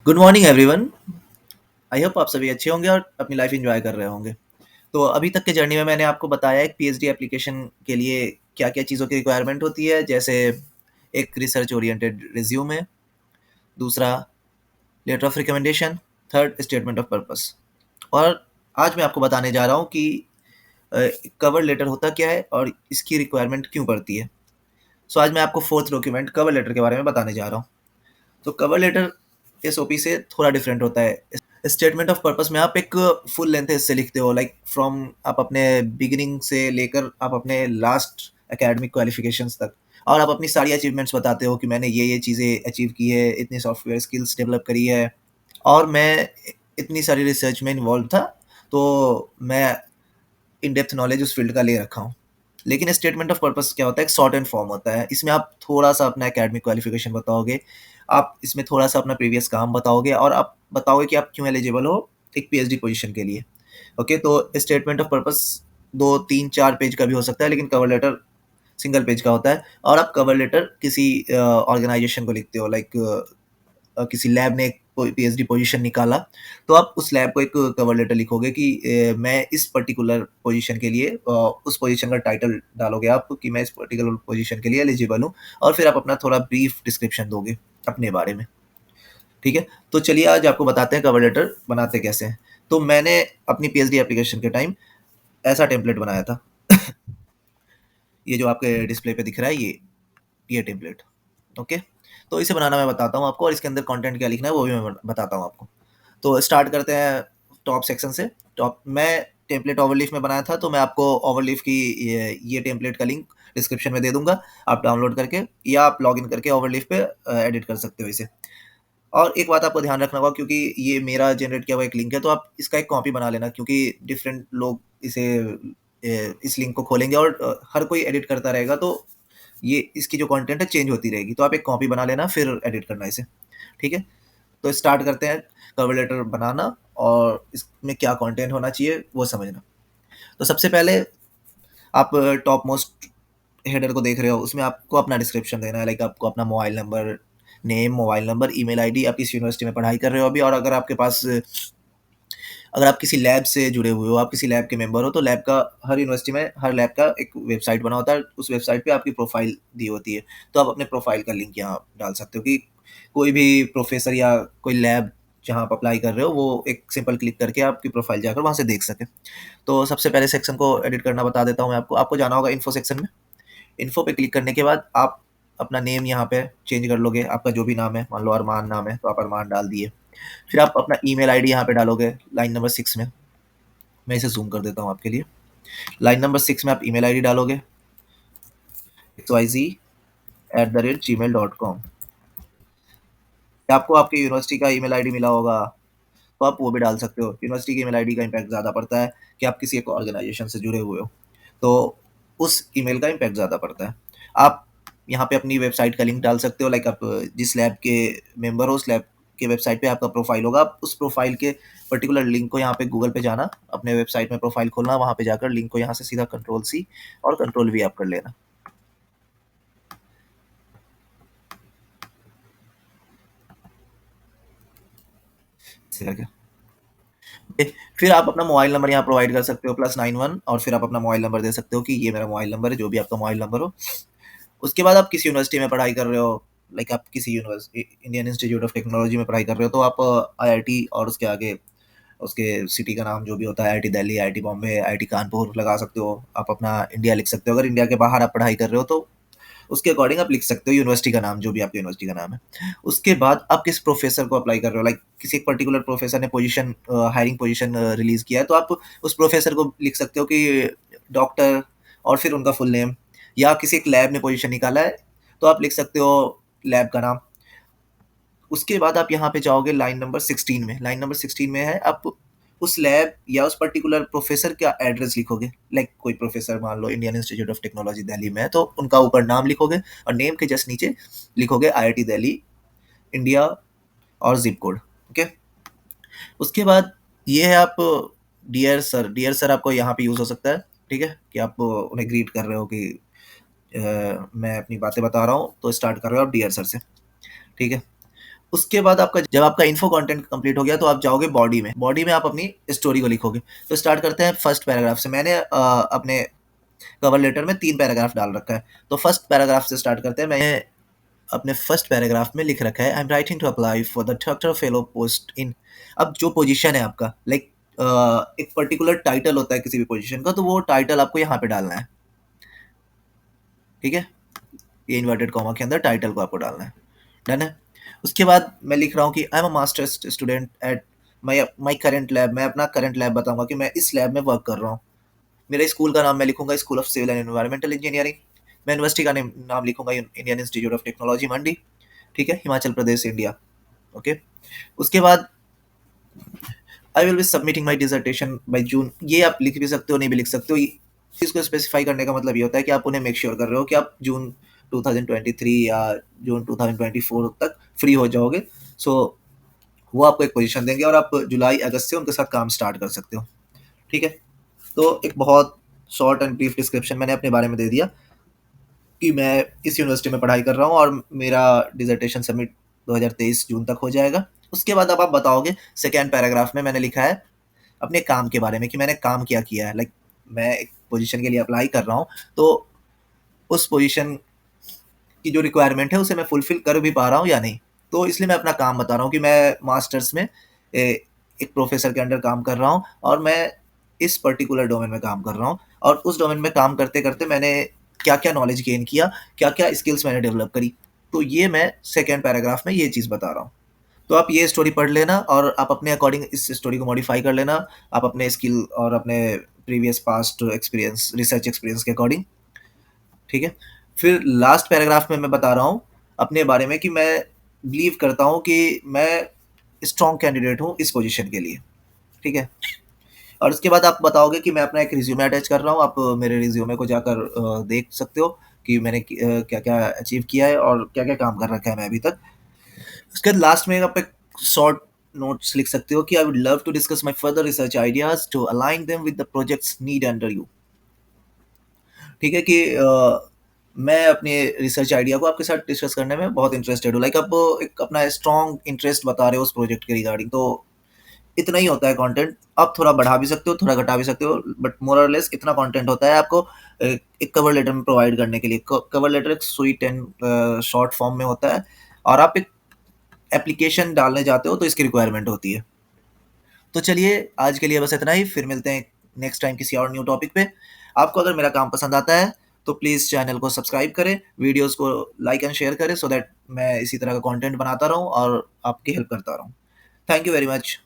Good morning everyone. I hope आप सभी अच्छे होंगे और अपनी लाइफ एंजॉय कर रहे होंगे। तो अभी तक के जर्नी में मैंने आपको बताया एक पीएचडी एप्लीकेशन के लिए क्या-क्या चीज़ों की रिक्वायरमेंट होती है, जैसे एक रिसर्च ओरिएंटेड रिज्यूमे, दूसरा letter of recommendation, third statement of purpose. और आज मैं आपको बताने जा रहा हूँ कि कवर लेटर होता क्या है और इसकी रिक्वायरमेंट क्यों पड़ती है। सो आज मैं आपको फोर्थ डॉक्यूमेंट कवर लेटर के बारे में बताने जा रहा हूँ। तो कवर लेटर एसओपी से थोड़ा डिफरेंट होता है। स्टेटमेंट ऑफ पर्पस में आप एक फुल लेंथ हिस्से लिखते हो, लाइक फ्रॉम आप अपने बिगिनिंग से लेकर आप अपने लास्ट एकेडमिक क्वालिफिकेशंस तक, और आप अपनी सारी अचीवमेंट्स बताते हो कि मैंने ये चीज़ें अचीव की है, इतनी सॉफ्टवेयर स्किल्स डेवलप करी है और मैं इतनी सारी रिसर्च में इन्वॉल्व था, तो मैं इन डेप्थ नॉलेज उस फील्ड का ले रखा हूँ। लेकिन स्टेटमेंट ऑफ पर्पस क्या होता है, एक शॉर्ट एंड फॉर्म होता है। इसमें आप थोड़ा-सा अपना एकेडमिक क्वालिफिकेशन बताओगे, आप इसमें थोड़ा-सा अपना प्रीवियस काम बताओगे और आप बताओगे कि आप क्यों एलिजिबल हो एक पीएचडी पोजीशन के लिए। ओके, तो स्टेटमेंट ऑफ पर्पस 2, 3, 4 पेज का भी हो सकता है, लेकिन कवर लेटर सिंगल पेज का होता है। और आप कवर लेटर किसी ऑर्गेनाइजेशन को लिखते हो, लाइक किसी लैब ने एक पीएचडी पोजीशन निकाला, तो आप उस लैब को एक कवर लेटर लिखोगे कि मैं इस पर्टिकुलर पोजीशन के लिए उस पोजीशन का टाइटल डालोगे आप कि मैं इस पर्टिकुलर पोजीशन के लिए एलिजिबल हूँ, और फिर आप अपना थोड़ा ब्रीफ डिस्क्रिप्शन दोगे अपने बारे में। ठीक है, तो चलिए आज आपको बताते हैं कवर लेटर बनाते कैसे हैं। तो मैंने अपनी पीएचडी एप्लीकेशन के टाइम ऐसा टेम्पलेट बनाया था। ये जो आपके डिस्प्ले पे दिख रहा है, ये टेम्पलेट। ओके, तो इसे बनाना मैं बताता हूँ आपको, और इसके अंदर कंटेंट क्या लिखना है वो भी मैं बताता हूँ आपको। तो स्टार्ट करते हैं टॉप सेक्शन से। टॉप मैं टेम्पलेट ओवरलीफ में बनाया था, तो मैं आपको ओवरलीफ की ये टेम्पलेट का लिंक डिस्क्रिप्शन में दे दूंगा। आप डाउनलोड करके या आप लॉगिन करके ओवरलीफ पे एडिट कर सकते हो इसे। और एक बात आपको ध्यान रखना होगा, क्योंकि ये मेरा जनरेट किया हुआ एक लिंक है, तो आप इसका एक कॉपी बना लेना, क्योंकि डिफरेंट लोग इसे इस लिंक को खोलेंगे और हर कोई एडिट करता रहेगा, तो ये इसकी जो कंटेंट है चेंज होती रहेगी। तो आप एक कॉपी बना लेना, फिर एडिट करना इसे। ठीक है, तो स्टार्ट करते हैं कवर लेटर बनाना, और इसमें क्या कंटेंट होना चाहिए वो समझना। तो सबसे पहले आप टॉप मोस्ट हेडर को देख रहे हो, उसमें आपको अपना डिस्क्रिप्शन देना है, लाइक आपको अपना mobile number, name, mobile number, email ID, आप किस यूनिवर्सिटी में पढ़ाई कर रहे हो अभी, और अगर आपके पास अगर आप किसी लैब से जुड़े हुए हो, आप किसी लैब के मेंबर हो, तो लैब का हर यूनिवर्सिटी में हर लैब का एक वेबसाइट बना होता है, उस वेबसाइट पे आपकी प्रोफाइल दी होती है। तो आप अपने प्रोफाइल का लिंक यहाँ डाल सकते हो कि कोई भी प्रोफेसर या कोई लैब जहाँ आप अप्लाई कर रहे हो, वो एक सिंपल क्लिक करके आपकी प्रोफाइल जाकर वहाँ से देख सके। तो सबसे पहले सेक्शन को एडिट करना बता देता हूँ मैं आपको। आपको जाना होगा इन्फो सेक्शन में। इन्फो पे क्लिक करने के बाद आप अपना नेम यहाँ पे चेंज कर लोगे, आपका जो भी नाम है, मान लो अरमान नाम है तो आप अरमान डाल दिए। फिर आप अपना ईमेल आईडी यहाँ पे डालोगे लाइन नंबर 6 में। मैं इसे ज़ूम कर देता हूँ आपके लिए। लाइन नंबर 6 में आप ईमेल आईडी डालोगे, xyz@gmail.com। आपको आपके यूनिवर्सिटी का ईमेल आईडी मिला होगा, तो आप वो भी डाल सकते हो। यूनिवर्सिटी की ईमेल आईडी का इम्पैक्ट ज़्यादा पड़ता है कि आप किसी एक ऑर्गेनाइजेशन से जुड़े हुए हो, तो उस ईमेल का इम्पैक्ट ज़्यादा पड़ता है। आप यहाँ पे अपनी वेबसाइट का लिंक डाल सकते हो, लाइक आप जिस लैब के मेंबर हो, उस लैब के वेबसाइट पे आपका प्रोफाइल होगा। आप उस प्रोफाइल के पर्टिकुलर लिंक को यहाँ पे गूगल पे जाना, अपने वेबसाइट में प्रोफाइल खोलना, वहाँ पे जाकर लिंक को यहाँ से सीधा कंट्रोल सी और कंट्रोल वी आप कर लेना। इसी करके फिर आप अपना मोबाइल नंबर यहाँ प्रोवाइड कर सकते हो, +91, और फिर आप अपना मोबाइल नंबर दे सकते हो कि ये मेरा मोबाइल नंबर है, जो भी आपका मोबाइल नंबर हो। उसके बाद आप किस यूनिवर्सिटी में पढ़ाई कर रहे हो, लाइक आप किसी university Indian Institute of technology में पढ़ाई कर रहे हो, तो आप आईआईटी और उसके आगे उसके सिटी का नाम जो भी होता है, IIT Delhi, IIT Bombay, IIT Kanpur लगा सकते हो। आप अपना इंडिया लिख सकते हो। अगर इंडिया के बाहर आप पढ़ाई कर रहे हो, तो उसके अकॉर्डिंग आप लिख सकते हो यूनिवर्सिटी का नाम, जो भी आपकी यूनिवर्सिटी का नाम है। उसके बाद आप किस प्रोफेसर को अप्लाई कर रहे हो, लाइक किसी एक पर्टिकुलर प्रोफेसर ने पोजीशन हायरिंग पोजीशन रिलीज किया है, तो आप उस प्रोफेसर को लिख सकते हो कि डॉक्टर, और फिर उनका फुल नेम। या किसी एक लैब ने पोजीशन निकाला है, तो आप लिख सकते हो लैब का नाम। उसके बाद आप यहाँ पे जाओगे लाइन नंबर 16 में। लाइन नंबर 16 में है, आप उस लैब या उस पर्टिकुलर प्रोफेसर का एड्रेस लिखोगे, लाइक कोई प्रोफेसर मान लो Indian Institute of Technology Delhi में है, तो उनका ऊपर नाम लिखोगे, और नेम के जस्ट नीचे लिखोगे आईआईटी दिल्ली इंडिया और जिप कोड। ओके, उसके बाद ये है, आप डियर सर, डियर सर आपको यहाँ पे यूज हो सकता है। ठीक है, कि आप उन्हें ग्रीट कर रहे हो कि मैं अपनी बातें बता रहा हूँ, तो स्टार्ट कर रहे हो आप डियर सर से। ठीक है, उसके बाद आपका जब आपका इन्फो कंटेंट कंप्लीट हो गया तो आप जाओगे बॉडी में। बॉडी में आप अपनी स्टोरी को लिखोगे। तो स्टार्ट करते हैं फर्स्ट पैराग्राफ से। मैंने अपने कवर लेटर में 3 पैराग्राफ डाल रखा है। तो फर्स्ट पैराग्राफ से स्टार्ट करते हैं। मैंने अपने फर्स्ट पैराग्राफ में लिख रखा है, I am writing to apply for the doctor fellow post in. अब जो पोजीशन है आपका, लाइक एक पर्टिकुलर टाइटल होता है किसी भी पोजीशन का, तो वो टाइटल आपको यहाँ पे डालना है। ठीक है, ये इन्वर्टेड कॉमा के अंदर टाइटल को आपको डालना है। डन है। उसके बाद मैं लिख रहा हूँ कि I am a masters student at my my current lab. मैं अपना करंट लैब बताऊंगा कि मैं इस लैब में वर्क कर रहा हूँ। मेरे स्कूल का नाम मैं लिखूंगा school of civil and environmental engineering. मैं यूनिवर्सिटी का नाम लिखूंगा Indian Institute of Technology Mandi. ठीक है, हिमाचल प्रदेश, इंडिया। ओके। उसके बाद I will be submitting my dissertation by June. ये आप लिख भी सकते हो, नहीं भी लिख सकते हो। चीज़ को स्पेसिफाई करने का मतलब ये होता है कि आप उन्हें मेक श्योर कर रहे हो कि आप जून 2023 या जून 2024 तक फ्री हो जाओगे। सो वो आपको एक पोजीशन देंगे और आप जुलाई अगस्त से उनके साथ काम स्टार्ट कर सकते हो। ठीक है, तो एक बहुत शॉर्ट एंड ब्रीफ डिस्क्रिप्शन मैंने अपने बारे में दे दिया कि मैं इस यूनिवर्सिटी में पढ़ाई कर रहा हूँ और मेरा डिसर्टेशन सबमिट 2023 जून तक हो जाएगा। उसके बाद अब आप बताओगे, सेकेंड पैराग्राफ में मैंने लिखा है अपने काम के बारे में कि मैंने काम क्या किया है। लाइक मैं एक पोजीशन के लिए अप्लाई कर रहा हूँ, तो उस पोजीशन की जो रिक्वायरमेंट है उसे मैं फुलफिल कर भी पा रहा हूँ या नहीं। तो इसलिए मैं अपना काम बता रहा हूँ कि मैं मास्टर्स में एक प्रोफेसर के अंडर काम कर रहा हूँ और मैं इस पर्टिकुलर डोमेन में काम कर रहा हूँ, और उस डोमेन में काम करते करते मैंने क्या क्या नॉलेज गेन किया, क्या क्या स्किल्स मैंने डेवलप करी। तो ये मैं सेकेंड पैराग्राफ में ये चीज़ बता रहा हूँ। तो आप ये स्टोरी पढ़ लेना और आप अपने अकॉर्डिंग इस स्टोरी को मॉडिफाई कर लेना, आप अपने स्किल और अपने previous past experience, research experience के अकॉर्डिंग। ठीक है। फिर लास्ट पैराग्राफ में मैं बता रहा हूँ अपने बारे में कि मैं बिलीव करता हूँ कि मैं स्ट्रॉन्ग कैंडिडेट हूँ इस पोजीशन के लिए। ठीक है। और उसके बाद आप बताओगे कि मैं अपना एक रिज्यूमे अटैच कर रहा हूँ। आप मेरे रिज्यूमे को जाकर देख सकते हो कि मैंने क्या क्या अचीव किया है और क्या क्या काम कर रखा है मैं अभी तक। उसके बाद लास्ट में आप एक शॉर्ट नोट्स लिख सकते हो कि I would love to discuss my further research ideas to align them with the projects need under you. ठीक है, कि मैं अपने रिसर्च आइडिया को आपके साथ डिस्कस करने में बहुत इंटरेस्टेड हूँ। लाइक आप एक अपना स्ट्रॉन्ग इंटरेस्ट बता रहे हो उस प्रोजेक्ट के रिगार्डिंग। तो इतना ही होता है कंटेंट। आप थोड़ा बढ़ा भी सकते हो, थोड़ा घटा भी सकते हो, बट मोर और लेस इतना कंटेंट होता है आपको एक कवर लेटर में प्रोवाइड करने के लिए। कवर लेटर एक स्वीट एंड शॉर्ट फॉर्म में होता है, और आप एक एप्लीकेशन डालने जाते हो तो इसकी रिक्वायरमेंट होती है। तो चलिए, आज के लिए बस इतना ही। फिर मिलते हैं नेक्स्ट टाइम किसी और न्यू टॉपिक पे। आपको अगर मेरा काम पसंद आता है तो प्लीज़ चैनल को सब्सक्राइब करें, वीडियोस को लाइक एंड शेयर करें, सो दैट मैं इसी तरह का कंटेंट बनाता रहूं और आपकी हेल्प करता रहूं। Thank you very much.